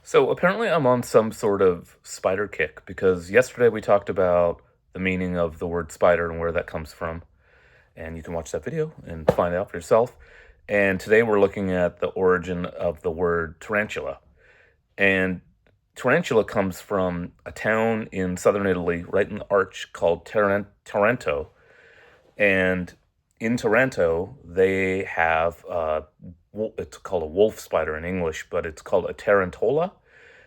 So apparently, I'm on some sort of spider kick because yesterday we talked about the meaning of the word spider and where that comes from. And you can watch that video and find out for yourself. And today we're looking at the origin of the word tarantula. And tarantula comes from a town in southern Italy, right in the arch, called Taranto. And in Taranto, they have it's called a wolf spider in English, but it's called a tarantula,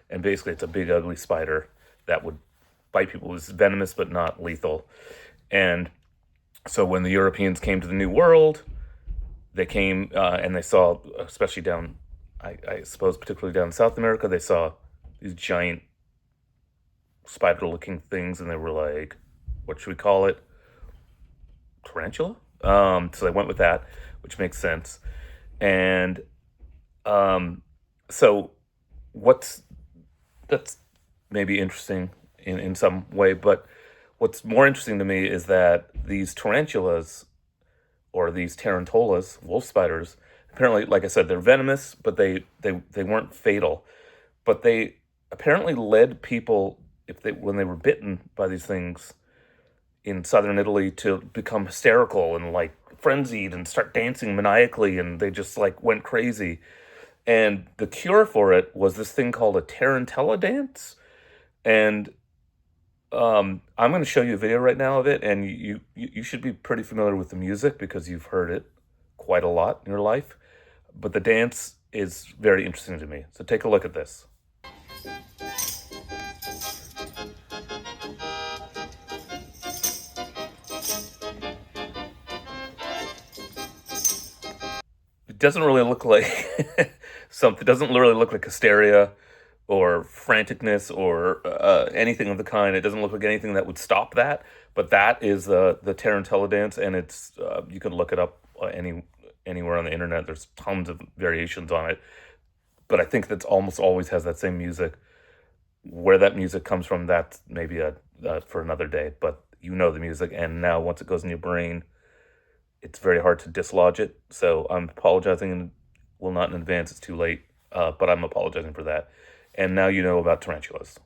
and basically it's a big ugly spider that would bite people. It's venomous but not lethal. And so when the Europeans came to the New World, they came and they saw, especially down, I suppose, particularly down in South America, they saw these giant spider-looking things, and they were like, "What should we call it? Tarantula?" So they went with that, which makes sense. And um, so what's that's maybe interesting in some way, but what's more interesting to me is that these tarantulas or these tarantulas, wolf spiders, apparently, like I said, they're venomous, but they weren't fatal. But they apparently led people, if they when they were bitten by these things in southern Italy, to become hysterical and like frenzied and start dancing maniacally, and they just like went crazy. And the cure for it was this thing called a Tarantella dance. And I'm going to show you a video right now of it, and you should be pretty familiar with the music because you've heard it quite a lot in your life. But the dance is very interesting to me. So take a look at this. It doesn't really look like something. It doesn't really look like hysteria or franticness or anything of the kind. It doesn't look like anything that would stop that. But that is the Tarantella dance, and it's you can look it up anywhere on the internet. There's tons of variations on it, but I think that's almost always has that same music. Where that music comes from, that's maybe a for another day. But you know the music, and now once it goes in your brain, it's very hard to dislodge it. So I'm apologizing, and well, not in advance. It's too late, but I'm apologizing for that. And now you know about tarantulas.